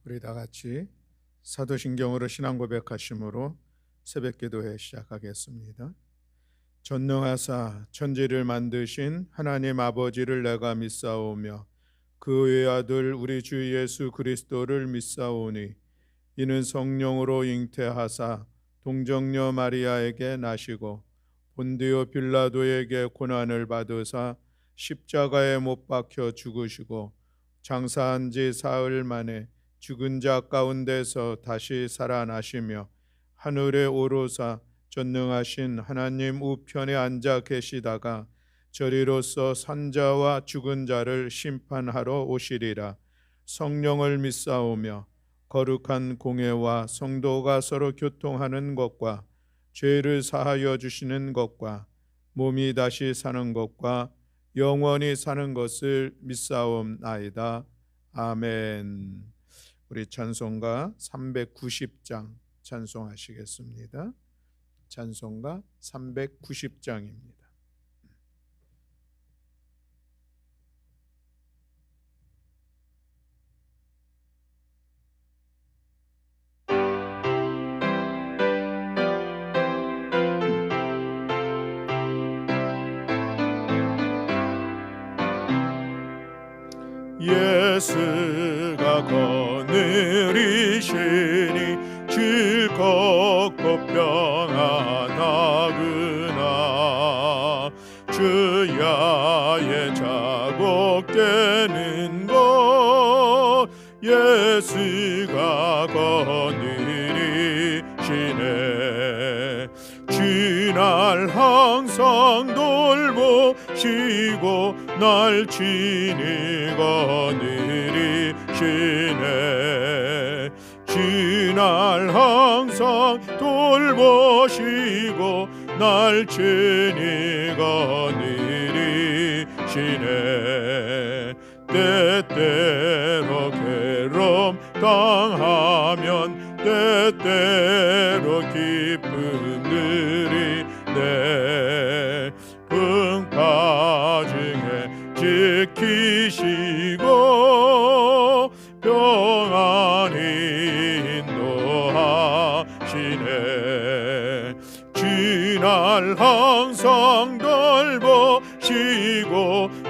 우리 다 같이 사도신경으로 신앙 고백하심으로 새벽기도회 시작하겠습니다. 전능하사 천지를 만드신 하나님 아버지를 내가 믿사오며 그 외아들 우리 주 예수 그리스도를 믿사오니 이는 성령으로 잉태하사 동정녀 마리아에게 나시고 본디오 빌라도에게 고난을 받으사 십자가에 못 박혀 죽으시고 장사한 지 사흘 만에 죽은 자 가운데서 다시 살아나시며 하늘에 오르사 전능하신 하나님 우편에 앉아 계시다가 저리로서 산자와 죽은 자를 심판하러 오시리라. 성령을 믿사오며 거룩한 공회와 성도가 서로 교통하는 것과 죄를 사하여 주시는 것과 몸이 다시 사는 것과 영원히 사는 것을 믿사옵나이다. 아멘. 우리 찬송가 390장 찬송하시겠습니다. 찬송가 390장입니다. 예수가 거느리시니 즐겁고 평안하구나. 주야의 자복되는 것 예수가 거느리시네. 주날 항상 돌보시고 날 친히 거느리시네. 주날 항상 돌보시고 날 친히 거느리시네. 때때로 괴로움 당하면 때때로 기쁨 누리네. 풍파 중에 지키시고 평안히 인도하시네. 주날 항상 돌보시고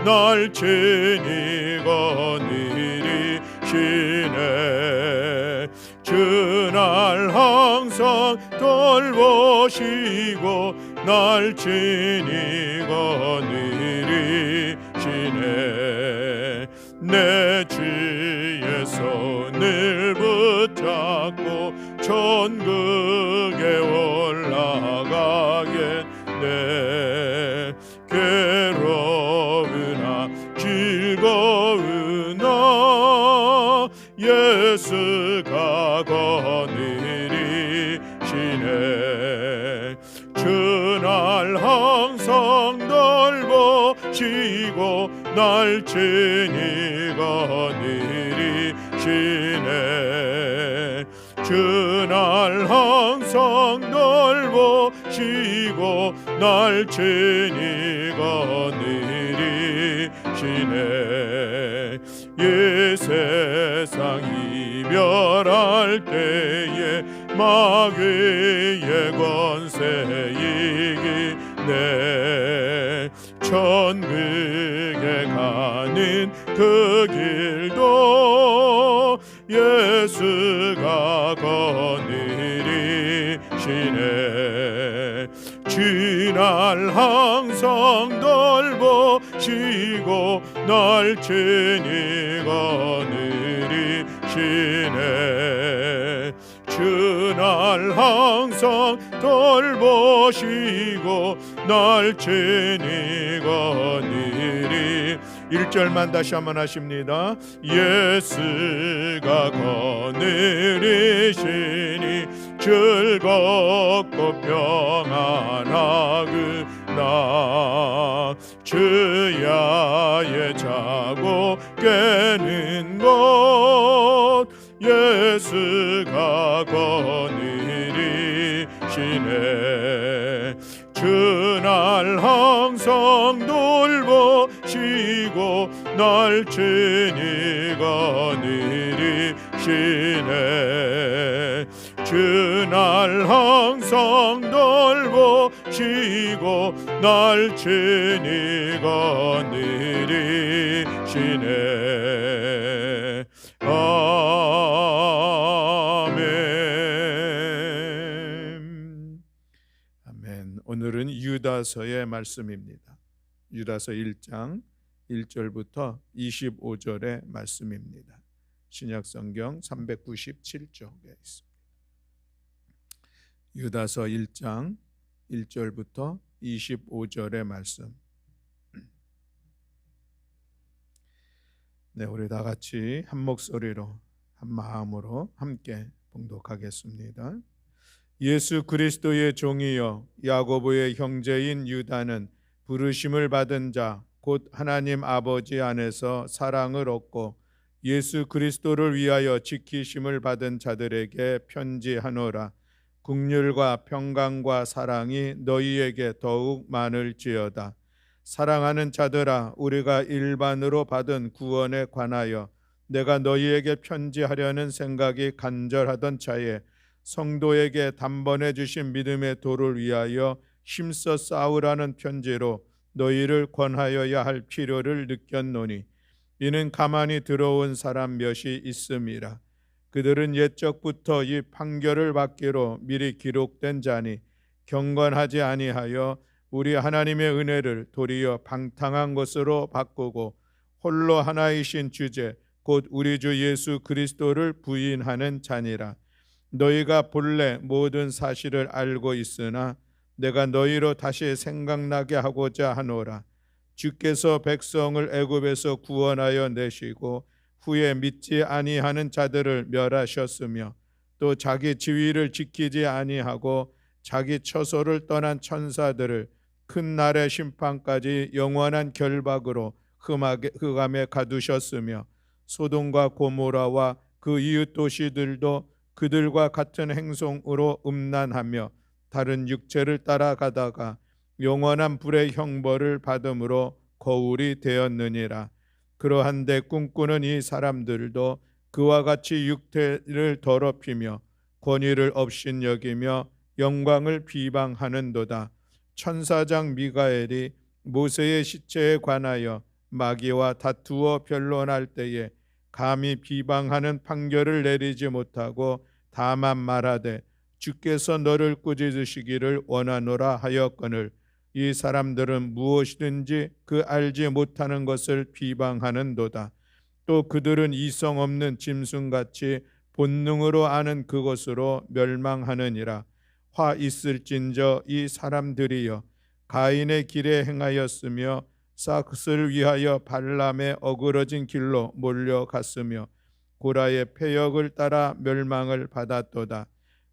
날 친히 거느리시네. 주날 항상 돌보시고 날 친히 거느리시네. 내 주의 손을 붙잡고 천국에 올라가겠네. 괴로우나 즐거우나 예수가 거느리시네. 주날 항상 돌보시고 날 친히 거느리시네. 주날 항상 돌보시고 날 친히 거느리시네. 이 세상 이별할 때에 마귀의 권세 이기네. 천국에 가는 그 길도 예수가 거느리시네. 주날 항상 돌보시고 날 친히 거느리시네. 주날 항상 돌보시고 날 친히 거느리. 1절만 다시 한번 하십니다. 예수가 거느리시니 즐겁고 평안하구나. 주야의 자고 깨는 것 예수가 거느리시네. 주날 항상 돌보시고 날 친히 거느리시네. 주날 항상 널 보시고 날 친히 건드리시네. 아멘. 아멘. 오늘은 유다서의 말씀입니다. 유다서 1장 1절부터 25절의 말씀입니다. 신약성경 397쪽에 있습니다. 유다서 1장 1절부터 25절의 말씀. 네, 우리 다 같이 한 목소리로 한 마음으로 함께 봉독하겠습니다. 예수 그리스도의 종이여 야고보의 형제인 유다는 부르심을 받은 자 곧 하나님 아버지 안에서 사랑을 얻고 예수 그리스도를 위하여 지키심을 받은 자들에게 편지하노라. 긍휼과 평강과 사랑이 너희에게 더욱 많을지어다. 사랑하는 자들아, 우리가 일반으로 받은 구원에 관하여 내가 너희에게 편지하려는 생각이 간절하던 차에 성도에게 단번에 주신 믿음의 도를 위하여 힘써 싸우라는 편지로 너희를 권하여야 할 필요를 느꼈노니 이는 가만히 들어온 사람 몇이 있음이라. 그들은 옛적부터 이 판결을 받기로 미리 기록된 자니 경건하지 아니하여 우리 하나님의 은혜를 도리어 방탕한 것으로 바꾸고 홀로 하나이신 주제 곧 우리 주 예수 그리스도를 부인하는 자니라. 너희가 본래 모든 사실을 알고 있으나 내가 너희로 다시 생각나게 하고자 하노라. 주께서 백성을 애굽에서 구원하여 내시고 후에 믿지 아니하는 자들을 멸하셨으며 또 자기 지위를 지키지 아니하고 자기 처소를 떠난 천사들을 큰 날의 심판까지 영원한 결박으로 흑암에 가두셨으며 소돔과 고모라와 그 이웃 도시들도 그들과 같은 행동으로 음란하며 다른 육체를 따라가다가 영원한 불의 형벌을 받음으로 거울이 되었느니라. 그러한데 꿈꾸는 이 사람들도 그와 같이 육체를 더럽히며 권위를 업신여기며 영광을 비방하는도다. 천사장 미가엘이 모세의 시체에 관하여 마귀와 다투어 변론할 때에 감히 비방하는 판결을 내리지 못하고 다만 말하되 주께서 너를 꾸짖으시기를 원하노라 하였거늘 이 사람들은 무엇이든지 그 알지 못하는 것을 비방하는도다. 또 그들은 이성 없는 짐승같이 본능으로 아는 그것으로 멸망하느니라. 화 있을진저 이 사람들이여 가인의 길에 행하였으며 삭스를 위하여 발람의 어그러진 길로 몰려갔으며 고라의 패역을 따라 멸망을 받았도다.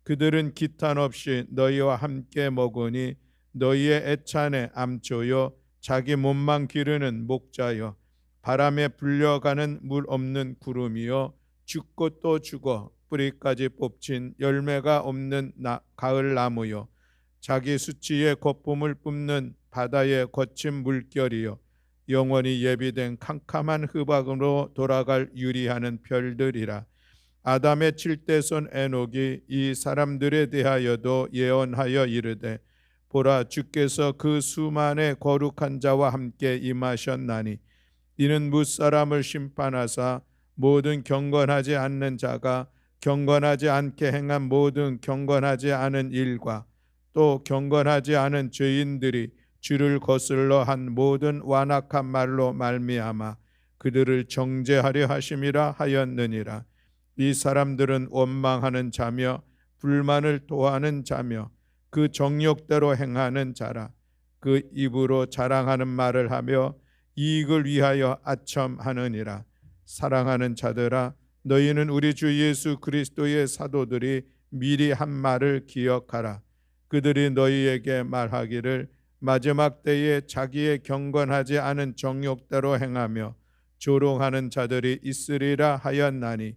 그들은 기탄 없이 너희와 함께 먹으니 너희의 애찬의 암초여 자기 몸만 기르는 목자여 바람에 불려가는 물 없는 구름이여 죽고 또 죽어 뿌리까지 뽑힌 열매가 없는 가을 나무여 자기 수치의 거품을 뿜는 바다의 거친 물결이여 영원히 예비된 캄캄한 흡악으로 돌아갈 유리하는 별들이라. 아담의 7대손 에녹이 이 사람들에 대하여도 예언하여 이르되 보라 주께서 그 수만의 거룩한 자와 함께 임하셨나니 이는 무사람을 심판하사 모든 경건하지 않는 자가 경건하지 않게 행한 모든 경건하지 않은 일과 또 경건하지 않은 죄인들이 주를 거슬러 한 모든 완악한 말로 말미암아 그들을 정죄하려 하심이라 하였느니라. 이 사람들은 원망하는 자며 불만을 토하는 자며 그 정욕대로 행하는 자라. 그 입으로 자랑하는 말을 하며 이익을 위하여 아첨하느니라. 사랑하는 자들아 너희는 우리 주 예수 그리스도의 사도들이 미리 한 말을 기억하라. 그들이 너희에게 말하기를 마지막 때에 자기의 경건하지 않은 정욕대로 행하며 조롱하는 자들이 있으리라 하였나니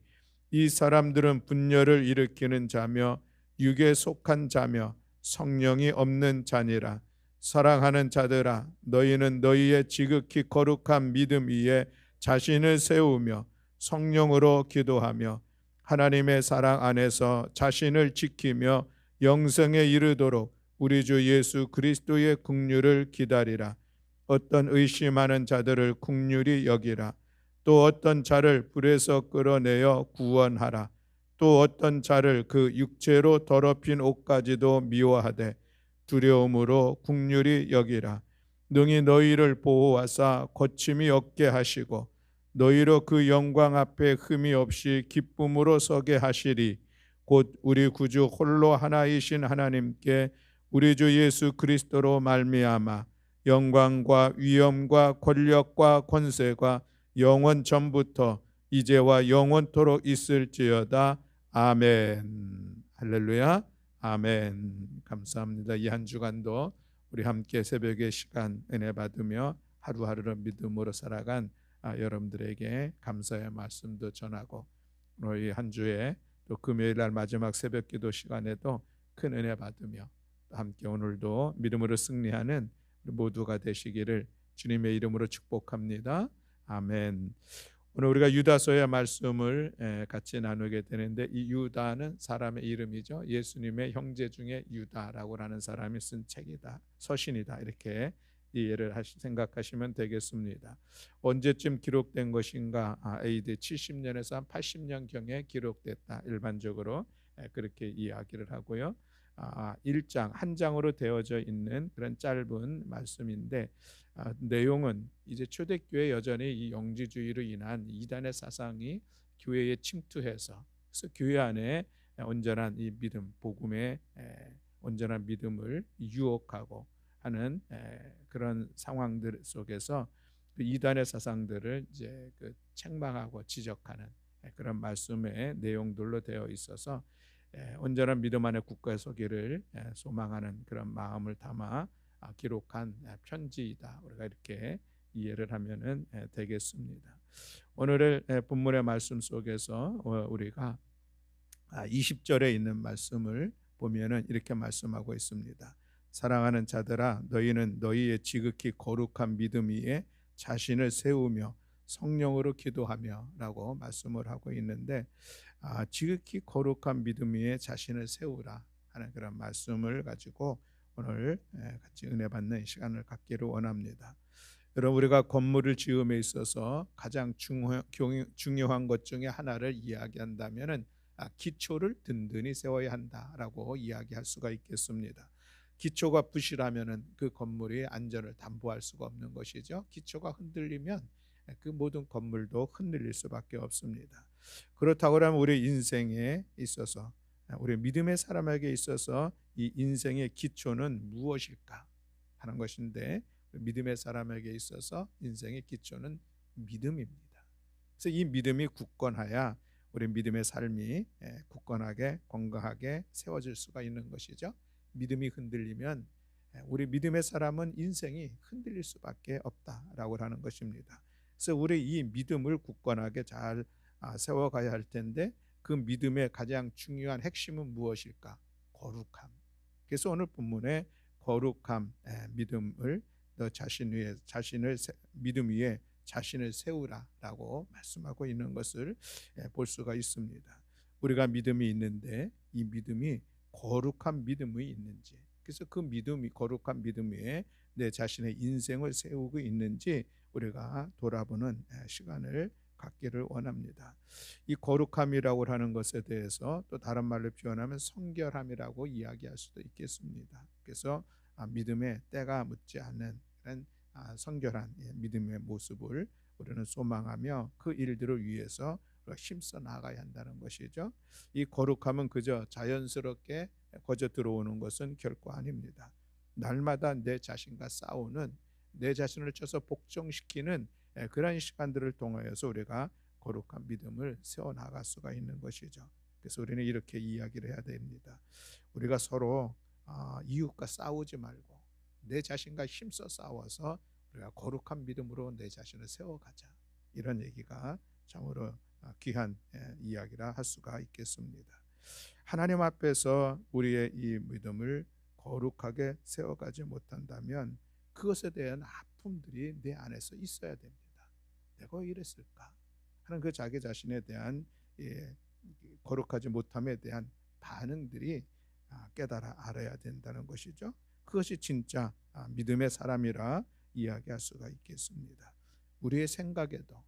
이 사람들은 분열을 일으키는 자며 육에 속한 자며 성령이 없는 자니라. 사랑하는 자들아 너희는 너희의 지극히 거룩한 믿음 위에 자신을 세우며 성령으로 기도하며 하나님의 사랑 안에서 자신을 지키며 영생에 이르도록 우리 주 예수 그리스도의 긍휼을 기다리라. 어떤 의심하는 자들을 긍휼히 여기라. 또 어떤 자를 불에서 끌어내어 구원하라. 또 어떤 자를 그 육체로 더럽힌 옷까지도 미워하되 두려움으로 긍휼히 여기라. 능히 너희를 보호하사 거침이 없게 하시고 너희로 그 영광 앞에 흠이 없이 기쁨으로 서게 하시리. 곧 우리 구주 홀로 하나이신 하나님께 우리 주 예수 그리스도로 말미암아 영광과 위엄과 권력과 권세가 영원 전부터 이제와 영원토록 있을지어다. 아멘. 할렐루야. 아멘. 감사합니다. 이 한 주간도 우리 함께 새벽의 시간 은혜 받으며 하루하루를 믿음으로 살아간 여러분들에게 감사의 말씀도 전하고 오늘 이 한 주에 또 금요일 날 마지막 새벽 기도 시간에도 큰 은혜 받으며 함께 오늘도 믿음으로 승리하는 모두가 되시기를 주님의 이름으로 축복합니다. 아멘. 오늘 우리가 유다서의 말씀을 같이 나누게 되는데 이 유다는 사람의 이름이죠. 예수님의 형제 중에 유다라고 하는 사람이 쓴 책이다. 서신이다. 이렇게 이해를 생각하시면 되겠습니다. 언제쯤 기록된 것인가? AD 70년에서 한 80년경에 기록됐다. 일반적으로 그렇게 이야기를 하고요. 1장 한 장으로 되어져 있는 그런 짧은 말씀인데 내용은 이제 초대교회 여전히 이 영지주의로 인한 이단의 사상이 교회에 침투해서 그래서 교회 안에 온전한 이 믿음, 복음의 온전한 믿음을 유혹하고 하는 그런 상황들 속에서 그 이단의 사상들을 이제 그 책망하고 지적하는 그런 말씀의 내용들로 되어 있어서 온전한 믿음 안에 국가에 서기를 소망하는 그런 마음을 담아 기록한 편지이다. 우리가 이렇게 이해를 하면은 되겠습니다. 오늘의 본문의 말씀 속에서 우리가 20절에 있는 말씀을 보면은 이렇게 말씀하고 있습니다. 사랑하는 자들아 너희는 너희의 지극히 거룩한 믿음 위에 자신을 세우며 성령으로 기도하며 라고 말씀을 하고 있는데 지극히 거룩한 믿음 위에 자신을 세우라 하는 그런 말씀을 가지고 오늘 같이 은혜 받는 시간을 갖기를 원합니다. 여러분 우리가 건물을 지음에 있어서 가장 중요한 것 중에 하나를 이야기한다면 기초를 든든히 세워야 한다라고 이야기할 수가 있겠습니다. 기초가 부실하면 그 건물의 안전을 담보할 수가 없는 것이죠. 기초가 흔들리면 그 모든 건물도 흔들릴 수밖에 없습니다. 그렇다고 하면 우리 인생에 있어서 우리 믿음의 사람에게 있어서 이 인생의 기초는 무엇일까 하는 것인데 믿음의 사람에게 있어서 인생의 기초는 믿음입니다. 그래서 이 믿음이 굳건해야 우리 믿음의 삶이 굳건하게 건강하게 세워질 수가 있는 것이죠. 믿음이 흔들리면 우리 믿음의 사람은 인생이 흔들릴 수밖에 없다라고 하는 것입니다. 그래서 우리 이 믿음을 굳건하게 잘 세워가야 할 텐데 그 믿음의 가장 중요한 핵심은 무엇일까? 거룩함. 그래서 오늘 본문에 거룩함, 믿음을 너 자신 위에 자신을 믿음 위에 자신을 세우라라고 말씀하고 있는 것을 볼 수가 있습니다. 우리가 믿음이 있는데 이 믿음이 거룩한 믿음이 있는지, 그래서 그 믿음이 거룩한 믿음 위에 내 자신의 인생을 세우고 있는지 우리가 돌아보는 시간을 갖기를 원합니다. 이 거룩함이라고 하는 것에 대해서 또 다른 말로 표현하면 성결함이라고 이야기할 수도 있겠습니다. 그래서 믿음의 때가 묻지 않는 그런 성결한 믿음의 모습을 우리는 소망하며 그 일들을 위해서 힘써 나가야 한다는 것이죠. 이 거룩함은 그저 자연스럽게 거저 들어오는 것은 결코 아닙니다. 날마다 내 자신과 싸우는, 내 자신을 쳐서 복종시키는 그런 시간들을 통하여서 우리가 거룩한 믿음을 세워나갈 수가 있는 것이죠. 그래서 우리는 이렇게 이야기를 해야 됩니다. 우리가 서로 이웃과 싸우지 말고 내 자신과 힘써 싸워서 우리가 거룩한 믿음으로 내 자신을 세워가자. 이런 얘기가 참으로 귀한 이야기라 할 수가 있겠습니다. 하나님 앞에서 우리의 이 믿음을 거룩하게 세워가지 못한다면 그것에 대한 아픔들이 내 안에서 있어야 됩니다. 내가 왜 이랬을까 하는 그 자기 자신에 대한 거룩하지 못함에 대한 반응들이 깨달아 알아야 된다는 것이죠. 그것이 진짜 믿음의 사람이라 이야기할 수가 있겠습니다. 우리의 생각에도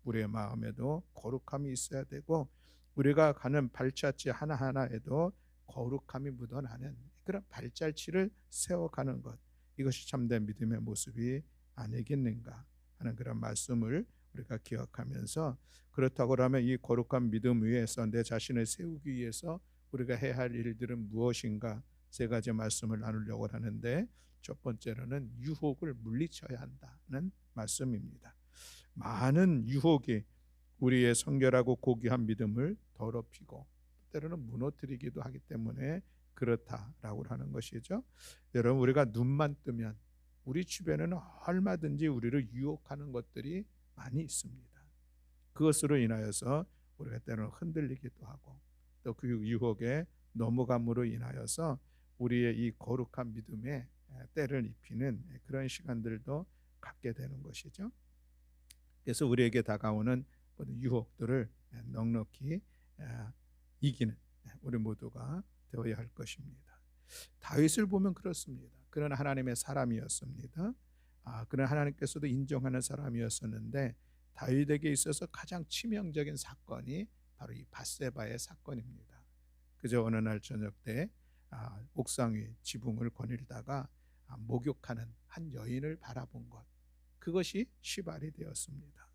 우리의 마음에도 거룩함이 있어야 되고 우리가 가는 발자취 하나하나에도 거룩함이 묻어나는 그런 발자취를 세워가는 것, 이것이 참된 믿음의 모습이 아니겠는가 하는 그런 말씀을 우리가 기억하면서, 그렇다고 하면 이 거룩한 믿음 위에서 내 자신을 세우기 위해서 우리가 해야 할 일들은 무엇인가, 세 가지 말씀을 나누려고 하는데, 첫 번째로는 유혹을 물리쳐야 한다는 말씀입니다. 많은 유혹이 우리의 성결하고 고귀한 믿음을 더럽히고 때로는 무너뜨리기도 하기 때문에 그렇다라고 하는 것이죠. 여러분, 우리가 눈만 뜨면 우리 주변에는 얼마든지 우리를 유혹하는 것들이 많이 있습니다. 그것으로 인하여서 우리가 때로는 흔들리기도 하고 또 그 유혹에 넘어감으로 인하여서 우리의 이 거룩한 믿음에 때를 입히는 그런 시간들도 갖게 되는 것이죠. 그래서 우리에게 다가오는 모든 유혹들을 넉넉히 이기는 우리 모두가 되어야 할 것입니다. 다윗을 보면 그렇습니다. 그는 하나님의 사람이었습니다. 그는 하나님께서도 인정하는 사람이었었는데 다윗에게 있어서 가장 치명적인 사건이 바로 이 밧세바의 사건입니다. 그저 어느 날 저녁 때 옥상 위 지붕을 거닐다가 목욕하는 한 여인을 바라본 것, 그것이 시발이 되었습니다.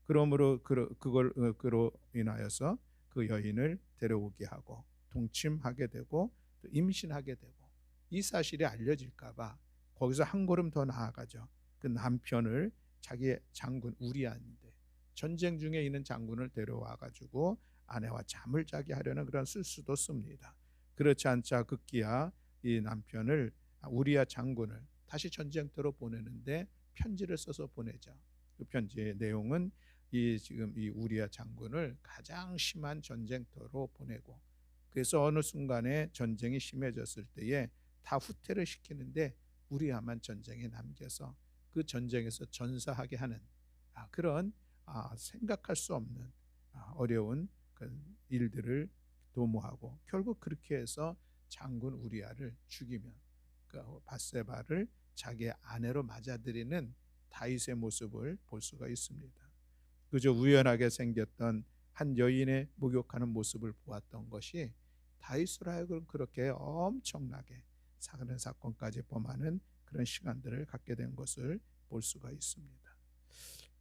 그러므로 그로 인하여서 그 여인을 데려오게 하고 동침하게 되고 또 임신하게 되고, 이 사실이 알려질까봐 거기서 한 걸음 더 나아가죠. 그 남편을 자기의 장군 우리아인데 전쟁 중에 있는 장군을 데려와 가지고 아내와 잠을 자게 하려는 그런 술수도 씁니다. 그렇지 않자 급기야 이 남편을 우리아 장군을 다시 전쟁터로 보내는데 편지를 써서 보내죠. 그 편지의 내용은 지금 이 우리아 장군을 가장 심한 전쟁터로 보내고, 그래서 어느 순간에 전쟁이 심해졌을 때에 다 후퇴를 시키는데 우리아만 전쟁에 남겨서 그 전쟁에서 전사하게 하는 그런 생각할 수 없는 어려운 그 일들을 도모하고, 결국 그렇게 해서 장군 우리아를 죽이면 그 밧세바를 자기의 아내로 맞아들이는 다윗의 모습을 볼 수가 있습니다. 그저 우연하게 생겼던 한 여인의 목욕하는 모습을 보았던 것이 다윗으로 하여금 그렇게 엄청나게 사는 사건까지 범하는 그런 시간들을 갖게 된 것을 볼 수가 있습니다.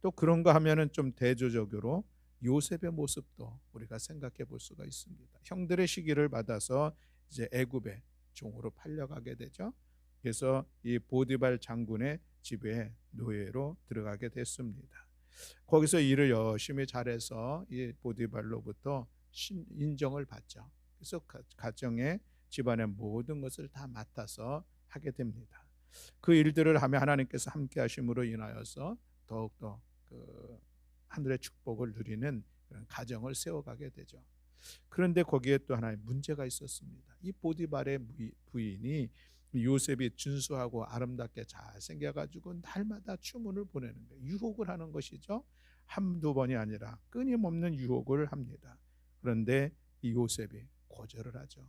또 그런가 하면은 좀 대조적으로 요셉의 모습도 우리가 생각해 볼 수가 있습니다. 형들의 시기를 받아서 이제 애굽의 종으로 팔려가게 되죠. 그래서 이 보디발 장군의 집에 노예로 들어가게 됐습니다. 거기서 일을 열심히 잘해서 이 보디발로부터 인정을 받죠. 그래서 가정의 집안의 모든 것을 다 맡아서 하게 됩니다. 그 일들을 하며 하나님께서 함께 하심으로 인하여서 더욱더 그 하늘의 축복을 누리는 그런 가정을 세워가게 되죠. 그런데 거기에 또 하나의 문제가 있었습니다. 이 보디발의 부인이 요셉이 준수하고 아름답게 잘생겨가지고 날마다 주문을 보내는 거예요. 유혹을 하는 것이죠. 한두 번이 아니라 끊임없는 유혹을 합니다. 그런데 이 요셉이 거절을 하죠.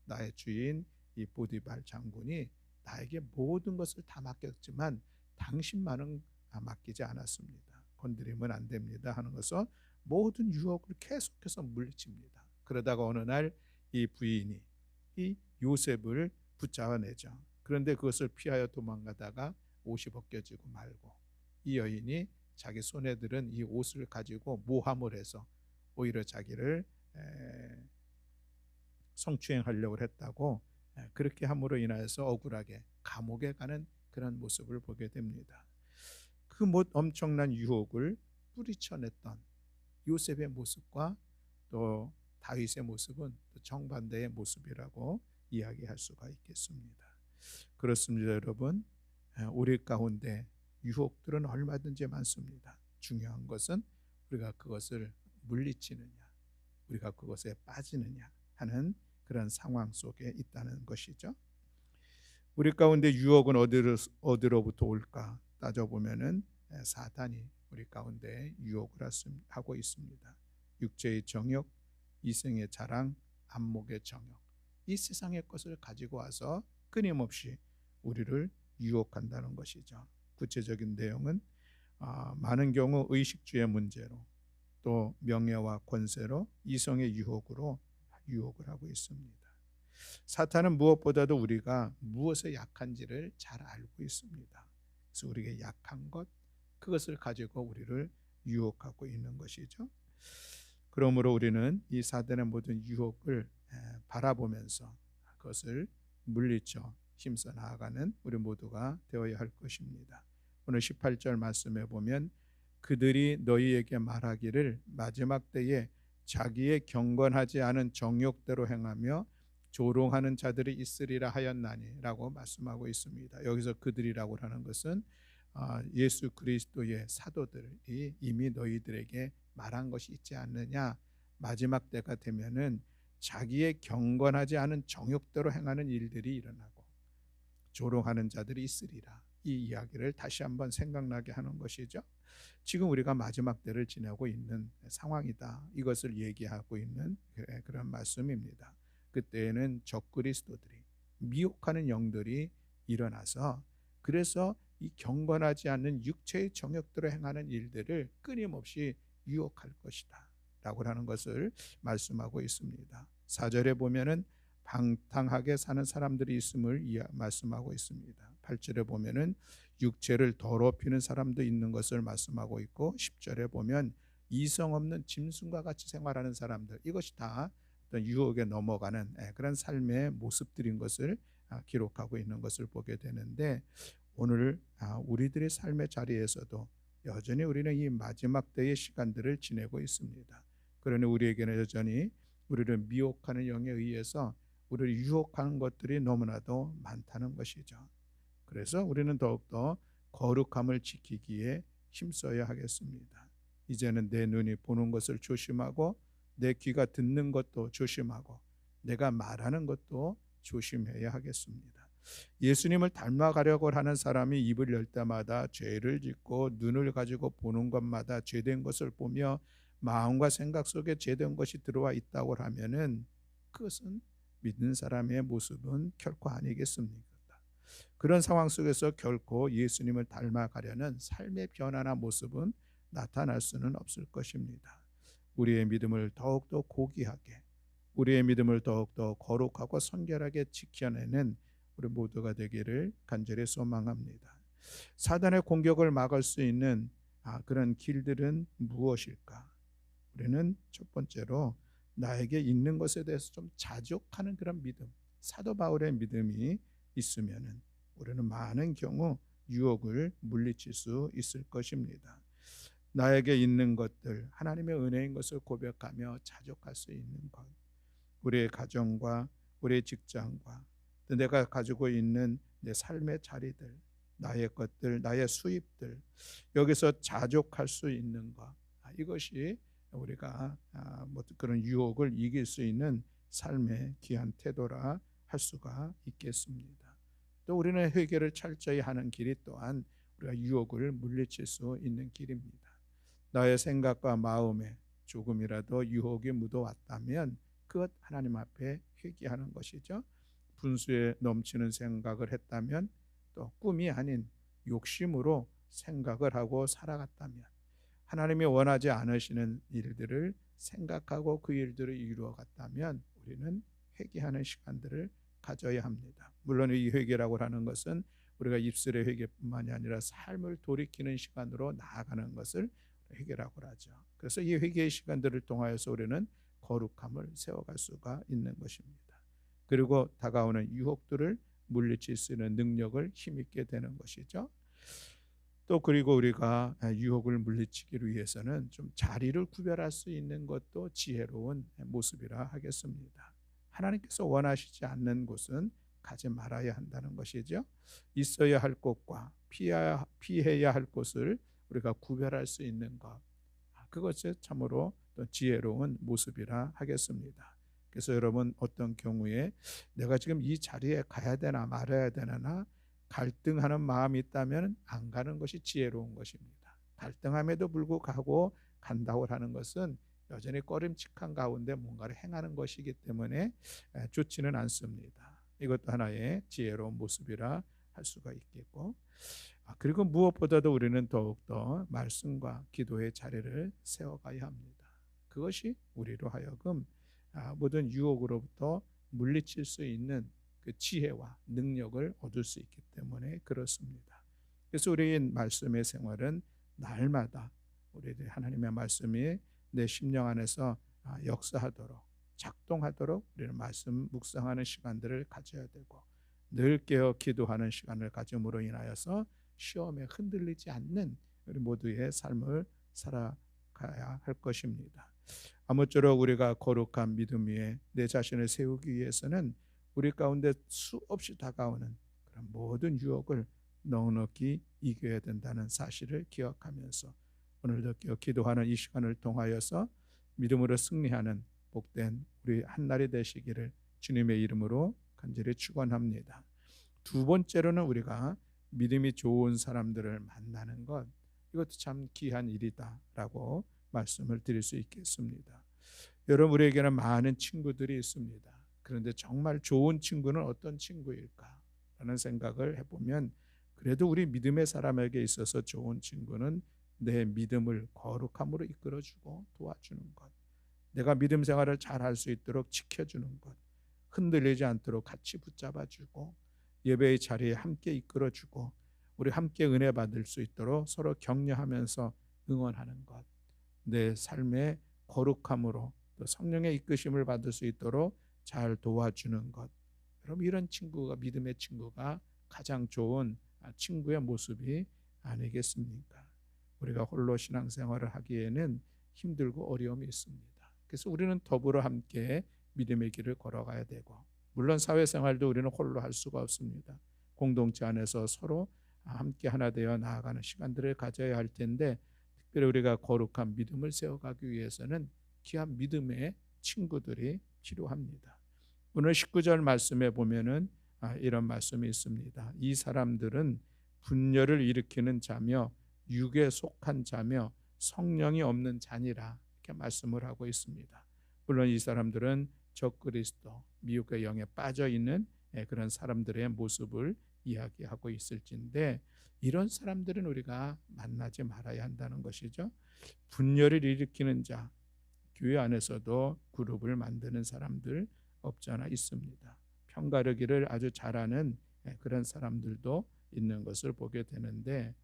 나의 주인 이 보디발 장군이 나에게 모든 것을 다 맡겼지만 당신만은 맡기지 않았습니다. 건드리면 안 됩니다 하는 것은 모든 유혹을 계속해서 물리칩니다. 그러다가 어느 날 이 부인이 이 요셉을 붙잡아내죠. 그런데 그것을 피하여 도망가다가 옷이 벗겨지고 말고, 이 여인이 자기 손에 들은 이 옷을 가지고 모함을 해서 오히려 자기를 성추행하려고 했다고, 그렇게 함으로 인하여서 억울하게 감옥에 가는 그런 모습을 보게 됩니다. 그 엄청난 유혹을 뿌리쳐냈던 요셉의 모습과 또 다윗의 모습은 정반대의 모습이라고 이야기할 수가 있겠습니다. 그렇습니다, 여러분. 우리 가운데 유혹들은 얼마든지 많습니다. 중요한 것은 우리가 그것을 물리치느냐, 우리가 그것에 빠지느냐 하는 그런 상황 속에 있다는 것이죠. 우리 가운데 유혹은 어디로부터 올까 따져보면은 사단이 우리 가운데 유혹을 하고 있습니다. 육체의 정욕, 이생의 자랑, 안목의 정욕, 이 세상의 것을 가지고 와서 끊임없이 우리를 유혹한다는 것이죠. 구체적인 내용은 많은 경우 의식주의 문제로, 또 명예와 권세로, 이성의 유혹으로 유혹을 하고 있습니다. 사탄은 무엇보다도 우리가 무엇에 약한지를 잘 알고 있습니다. 그래서 우리에게 약한 것, 그것을 가지고 우리를 유혹하고 있는 것이죠. 그러므로 우리는 이 사단의 모든 유혹을 바라보면서 그것을 물리쳐 힘써 나아가는 우리 모두가 되어야 할 것입니다. 오늘 18절 말씀에 보면 그들이 너희에게 말하기를 마지막 때에 자기의 경건하지 않은 정욕대로 행하며 조롱하는 자들이 있으리라 하였나니 라고 말씀하고 있습니다. 여기서 그들이라고 하는 것은 예수 그리스도의 사도들이 이미 너희들에게 말한 것이 있지 않느냐. 마지막 때가 되면은 자기의 경건하지 않은 정욕대로 행하는 일들이 일어나고 조롱하는 자들이 있으리라. 이 이야기를 다시 한번 생각나게 하는 것이죠. 지금 우리가 마지막 때를 지내고 있는 상황이다. 이것을 얘기하고 있는 그런 말씀입니다. 그때에는 적그리스도들이, 미혹하는 영들이 일어나서 그래서 이 경건하지 않는 육체의 정욕대로 행하는 일들을 끊임없이 유혹할 것이다 라고 하는 것을 말씀하고 있습니다. 4절에 보면은 방탕하게 사는 사람들이 있음을 말씀하고 있습니다. 8절에 보면은 육체를 더럽히는 사람도 있는 것을 말씀하고 있고, 10절에 보면 이성 없는 짐승과 같이 생활하는 사람들, 이것이 다 어떤 유혹에 넘어가는 그런 삶의 모습들인 것을 기록하고 있는 것을 보게 되는데, 오늘 우리들의 삶의 자리에서도 여전히 우리는 이 마지막 때의 시간들을 지내고 있습니다. 그러니 우리에게는 여전히 우리를 미혹하는 영에 의해서 우리를 유혹하는 것들이 너무나도 많다는 것이죠. 그래서 우리는 더욱더 거룩함을 지키기에 힘써야 하겠습니다. 이제는 내 눈이 보는 것을 조심하고 내 귀가 듣는 것도 조심하고 내가 말하는 것도 조심해야 하겠습니다. 예수님을 닮아가려고 하는 사람이 입을 열 때마다 죄를 짓고 눈을 가지고 보는 것마다 죄된 것을 보며 마음과 생각 속에 죄된 것이 들어와 있다고 하면은 그것은 믿는 사람의 모습은 결코 아니겠습니까? 그런 상황 속에서 결코 예수님을 닮아가려는 삶의 변화나 모습은 나타날 수는 없을 것입니다. 우리의 믿음을 더욱더 고귀하게, 우리의 믿음을 더욱더 거룩하고 성결하게 지켜내는 우리 모두가 되기를 간절히 소망합니다. 사단의 공격을 막을 수 있는 그런 길들은 무엇일까? 우리는 첫 번째로 나에게 있는 것에 대해서 좀 자족하는 그런 믿음, 사도 바울의 믿음이 있으면은 우리는 많은 경우 유혹을 물리칠 수 있을 것입니다. 나에게 있는 것들, 하나님의 은혜인 것을 고백하며 자족할 수 있는 것, 우리의 가정과 우리의 직장과 내가 가지고 있는 내 삶의 자리들, 나의 것들, 나의 수입들, 여기서 자족할 수 있는 것, 이것이 우리가 그런 유혹을 이길 수 있는 삶의 귀한 태도라 할 수가 있겠습니다. 또 우리는 회개를 철저히 하는 길이 또한 우리가 유혹을 물리칠 수 있는 길입니다. 나의 생각과 마음에 조금이라도 유혹이 묻어왔다면 그것 하나님 앞에 회개하는 것이죠. 분수에 넘치는 생각을 했다면, 또 꿈이 아닌 욕심으로 생각을 하고 살아갔다면, 하나님이 원하지 않으시는 일들을 생각하고 그 일들을 이루어갔다면 우리는 회개하는 시간들을 가져야 합니다. 물론 이 회개라고 하는 것은 우리가 입술의 회개뿐만이 아니라 삶을 돌이키는 시간으로 나아가는 것을 회개라고 하죠. 그래서 이 회개의 시간들을 통하여서 우리는 거룩함을 세워갈 수가 있는 것입니다. 그리고 다가오는 유혹들을 물리칠 수 있는 능력을 힘있게 되는 것이죠. 또 그리고 우리가 유혹을 물리치기 위해서는 좀 자리를 구별할 수 있는 것도 지혜로운 모습이라 하겠습니다. 하나님께서 원하시지 않는 곳은 가지 말아야 한다는 것이죠. 있어야 할 곳과 피해야 할 곳을 우리가 구별할 수 있는 것, 그것이 참으로 또 지혜로운 모습이라 하겠습니다. 그래서 여러분, 어떤 경우에 내가 지금 이 자리에 가야 되나 말아야 되나 갈등하는 마음이 있다면 안 가는 것이 지혜로운 것입니다. 갈등함에도 불구하고 간다고 하는 것은 여전히 꺼림칙한 가운데 뭔가를 행하는 것이기 때문에 좋지는 않습니다. 이것도 하나의 지혜로운 모습이라 할 수가 있겠고, 그리고 무엇보다도 우리는 더욱더 말씀과 기도의 자리를 세워가야 합니다. 그것이 우리로 하여금 모든 유혹으로부터 물리칠 수 있는 그 지혜와 능력을 얻을 수 있기 때문에 그렇습니다. 그래서 우리의 말씀의 생활은 날마다 우리들 하나님의 말씀이 내 심령 안에서 역사하도록, 작동하도록 우리는 말씀 묵상하는 시간들을 가져야 되고, 늘 깨어 기도하는 시간을 가짐으로 인하여서 시험에 흔들리지 않는 우리 모두의 삶을 살아가야 할 것입니다. 아무쪼록 우리가 거룩한 믿음 위에 내 자신을 세우기 위해서는 우리 가운데 수없이 다가오는 그런 모든 유혹을 넉넉히 이겨야 된다는 사실을 기억하면서 오늘도 기도하는 이 시간을 통하여서 믿음으로 승리하는 복된 우리 한날이 되시기를 주님의 이름으로 간절히 축원합니다. 두 번째로는 우리가 믿음이 좋은 사람들을 만나는 것, 이것도 참 귀한 일이다라고 말씀을 드릴 수 있겠습니다. 여러분, 우리에게는 많은 친구들이 있습니다. 그런데 정말 좋은 친구는 어떤 친구일까? 라는 생각을 해보면 그래도 우리 믿음의 사람에게 있어서 좋은 친구는 내 믿음을 거룩함으로 이끌어주고 도와주는 것, 내가 믿음 생활을 잘 할 수 있도록 지켜주는 것, 흔들리지 않도록 같이 붙잡아주고 예배의 자리에 함께 이끌어주고 우리 함께 은혜 받을 수 있도록 서로 격려하면서 응원하는 것, 내 삶의 거룩함으로 또 성령의 이끄심을 받을 수 있도록 잘 도와주는 것, 여러분 이런 친구가 믿음의 친구가 가장 좋은 친구의 모습이 아니겠습니까? 우리가 홀로 신앙생활을 하기에는 힘들고 어려움이 있습니다. 그래서 우리는 더불어 함께 믿음의 길을 걸어가야 되고, 물론 사회생활도 우리는 홀로 할 수가 없습니다. 공동체 안에서 서로 함께 하나 되어 나아가는 시간들을 가져야 할 텐데, 특별히 우리가 거룩한 믿음을 세워가기 위해서는 귀한 믿음의 친구들이 필요합니다. 오늘 19절 말씀에 보면은 이런 말씀이 있습니다. 이 사람들은 분열을 일으키는 자며 육에 속한 자며 성령이 없는 자니라, 이렇게 말씀을 하고 있습니다. 물론 이 사람들은 적그리스도, 미혹의 영에 빠져 있는 그런 사람들의 모습을 이야기하고 있을진데, 이런 사람들은 우리가 만나지 말아야 한다는 것이죠. 분열을 일으키는 자, 교회 안에서도 그룹을 만드는 사람들 없지 않아 있습니다. 편가르기를 아주 잘하는 그런 사람들도 있는 것을 보게 되는데,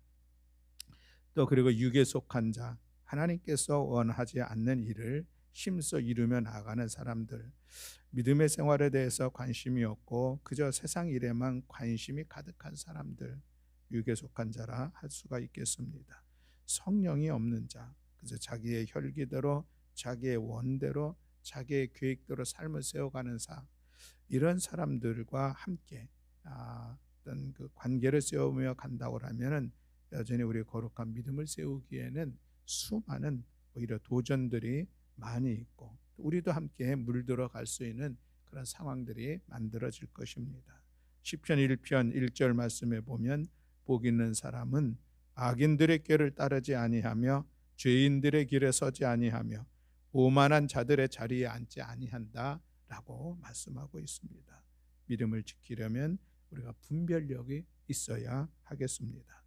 또 그리고 육에 속한 자, 하나님께서 원하지 않는 일을 힘써 이루며 나아가는 사람들, 믿음의 생활에 대해서 관심이 없고 그저 세상 일에만 관심이 가득한 사람들, 육에 속한 자라 할 수가 있겠습니다. 성령이 없는 자, 그래서 자기의 혈기대로 자기의 원대로 자기의 계획대로 삶을 세워가는 이런 사람들과 함께 어떤 그 관계를 세우며 간다고 하면은 여전히 우리 거룩한 믿음을 세우기에는 수많은 오히려 도전들이 많이 있고, 우리도 함께 물들어 갈 수 있는 그런 상황들이 만들어질 것입니다. 시편 1편 1절 말씀에 보면 복 있는 사람은 악인들의 꾀를 따르지 아니하며 죄인들의 길에 서지 아니하며 오만한 자들의 자리에 앉지 아니한다라고 말씀하고 있습니다. 믿음을 지키려면 우리가 분별력이 있어야 하겠습니다.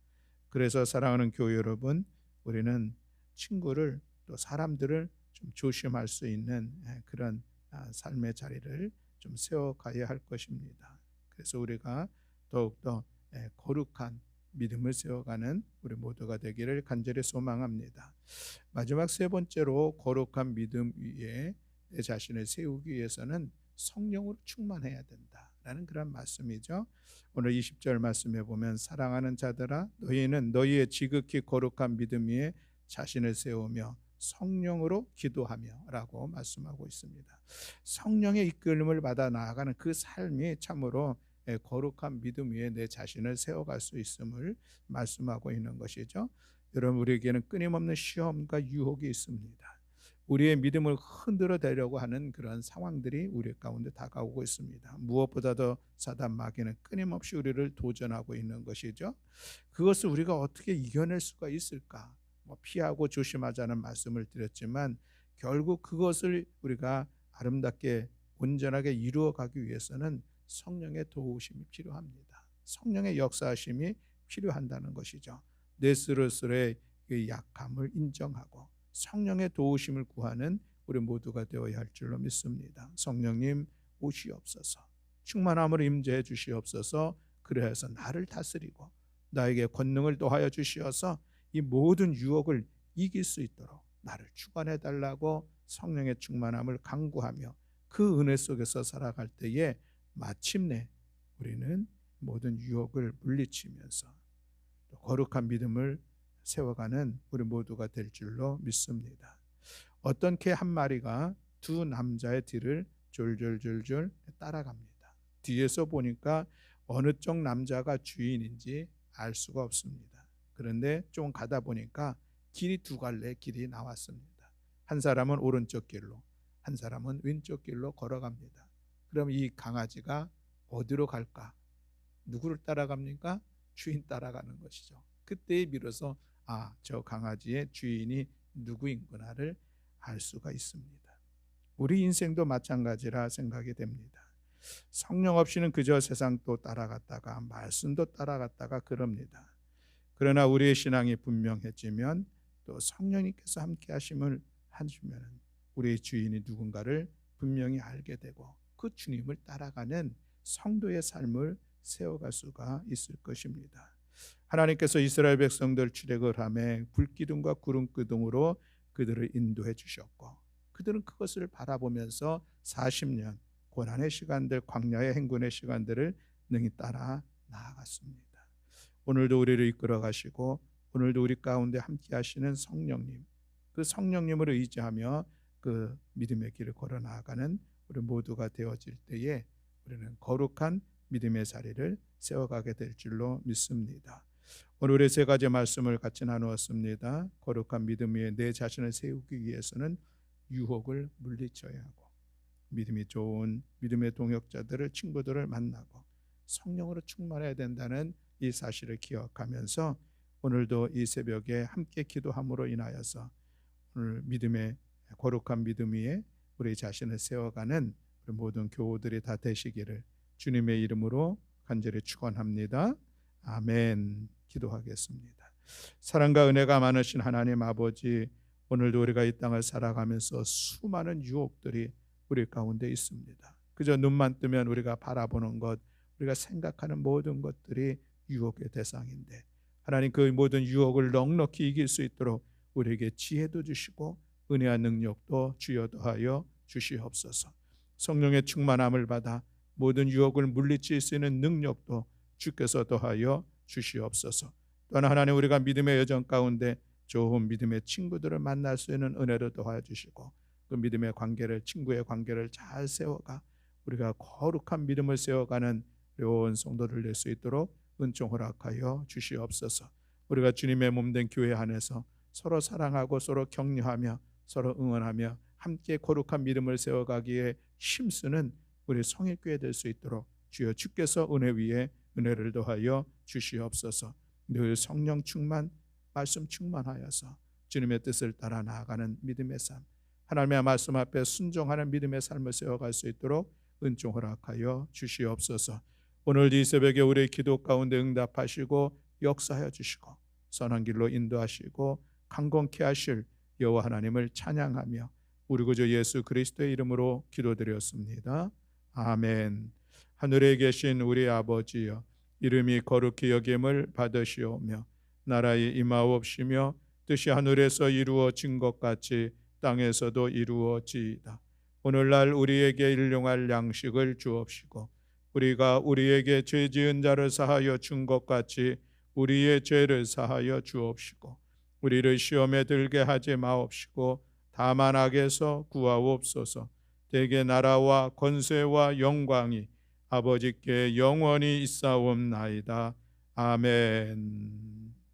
그래서 사랑하는 교회 여러분, 우리는 친구를 또 사람들을 좀 조심할 수 있는 그런 삶의 자리를 좀 세워가야 할 것입니다. 그래서 우리가 더욱더 거룩한 믿음을 세워가는 우리 모두가 되기를 간절히 소망합니다. 마지막 세 번째로 거룩한 믿음 위에 내 자신을 세우기 위해서는 성령으로 충만해야 된다라는 그런 말씀이죠. 오늘 20절 말씀에 보면 사랑하는 자들아 너희는 너희의 지극히 거룩한 믿음 위에 자신을 세우며 성령으로 기도하며 라고 말씀하고 있습니다. 성령의 이끌림을 받아 나아가는 그 삶이 참으로 거룩한 믿음 위에 내 자신을 세워갈 수 있음을 말씀하고 있는 것이죠. 여러분, 우리에게는 끊임없는 시험과 유혹이 있습니다. 우리의 믿음을 흔들어 대려고 하는 그런 상황들이 우리 가운데 다가오고 있습니다. 무엇보다도 사단 마귀는 끊임없이 우리를 도전하고 있는 것이죠. 그것을 우리가 어떻게 이겨낼 수가 있을까? 피하고 조심하자는 말씀을 드렸지만 결국 그것을 우리가 아름답게 온전하게 이루어가기 위해서는 성령의 도우심이 필요합니다. 성령의 역사하심이 필요한다는 것이죠. 내 스스로의 그 약함을 인정하고 성령의 도우심을 구하는 우리 모두가 되어야 할 줄로 믿습니다. 성령님 오시옵소서. 충만함으로 임재해 주시옵소서. 그래서 나를 다스리고 나에게 권능을 더하여 주시어서 이 모든 유혹을 이길 수 있도록 나를 주관해 달라고 성령의 충만함을 간구하며 그 은혜 속에서 살아갈 때에 마침내 우리는 모든 유혹을 물리치면서 또 거룩한 믿음을 세워가는 우리 모두가 될 줄로 믿습니다. 어떤 개 한 마리가 두 남자의 뒤를 졸졸졸졸 따라갑니다. 뒤에서 보니까 어느 쪽 남자가 주인인지 알 수가 없습니다. 그런데 좀 가다 보니까 길이 두 갈래 길이 나왔습니다. 한 사람은 오른쪽 길로, 한 사람은 왼쪽 길로 걸어갑니다. 그럼 이 강아지가 어디로 갈까? 누구를 따라갑니까? 주인 따라가는 것이죠. 그때에 비로소 저 강아지의 주인이 누구인구나를 알 수가 있습니다. 우리 인생도 마찬가지라 생각이 됩니다. 성령 없이는 그저 세상도 따라갔다가 말씀도 따라갔다가 그럽니다. 그러나 우리의 신앙이 분명해지면 또 성령님께서 함께 하심을 해주면 우리의 주인이 누군가를 분명히 알게 되고 그 주님을 따라가는 성도의 삶을 세워갈 수가 있을 것입니다. 하나님께서 이스라엘 백성들 출애굽을 하며 불기둥과 구름기둥으로 그들을 인도해 주셨고 그들은 그것을 바라보면서 40년 고난의 시간들, 광야의 행군의 시간들을 능히 따라 나아갔습니다. 오늘도 우리를 이끌어 가시고 오늘도 우리 가운데 함께 하시는 성령님, 그 성령님을 의지하며 그 믿음의 길을 걸어 나아가는 우리 모두가 되어질 때에 우리는 거룩한 믿음의 자리를 세워가게 될 줄로 믿습니다. 오늘의 세 가지 말씀을 같이 나누었습니다. 거룩한 믿음 위에 내 자신을 세우기 위해서는 유혹을 물리쳐야 하고 믿음이 좋은 믿음의 동역자들을 친구들을 만나고 성령으로 충만해야 된다는 이 사실을 기억하면서 오늘도 이 새벽에 함께 기도함으로 인하여서 오늘 믿음의 거룩한 믿음 위에 우리 자신을 세워가는 우리 모든 교우들이 다 되시기를 주님의 이름으로 간절히 축원합니다. 아멘. 기도하겠습니다. 사랑과 은혜가 많으신 하나님 아버지, 오늘도 우리가 이 땅을 살아가면서 수많은 유혹들이 우리 가운데 있습니다. 그저 눈만 뜨면 우리가 바라보는 것, 우리가 생각하는 모든 것들이 유혹의 대상인데 하나님 그 모든 유혹을 넉넉히 이길 수 있도록 우리에게 지혜도 주시고 은혜와 능력도 주여 더하여 주시옵소서. 성령의 충만함을 받아 모든 유혹을 물리칠 수 있는 능력도 주께서 더하여 주시옵소서. 또한 하나님 우리가 믿음의 여정 가운데 좋은 믿음의 친구들을 만날 수 있는 은혜를 더하여 주시고 그 믿음의 관계를 친구의 관계를 잘 세워가 우리가 거룩한 믿음을 세워가는 온 성도를 낼 수 있도록 은총 허락하여 주시옵소서. 우리가 주님의 몸된 교회 안에서 서로 사랑하고 서로 격려하며 서로 응원하며 함께 거룩한 믿음을 세워가기에 힘쓰는 우리 성일교회 될 수 있도록 주여 주께서 은혜 위에 은혜를 더하여 주시옵소서. 늘 성령 충만, 말씀 충만하여서 주님의 뜻을 따라 나아가는 믿음의 삶, 하나님의 말씀 앞에 순종하는 믿음의 삶을 세워갈 수 있도록 은총 허락하여 주시옵소서. 오늘 이 새벽에 우리의 기도 가운데 응답하시고 역사하여 주시고 선한 길로 인도하시고 강건케 하실 여호와 하나님을 찬양하며 우리 구주 예수 그리스도의 이름으로 기도드렸습니다. 아멘. 하늘에 계신 우리 아버지여, 이름이 거룩히 여김을 받으시오며 나라의 임하옵시며 뜻이 하늘에서 이루어진 것 같이 땅에서도 이루어지이다. 오늘날 우리에게 일용할 양식을 주옵시고 우리가 우리에게 죄 지은 자를 사하여 준 것 같이 우리의 죄를 사하여 주옵시고 우리를 시험에 들게 하지 마옵시고 다만 악에서 구하옵소서. 대개 나라와 권세와 영광이 아버지께 영원히 있사옵나이다. 아멘.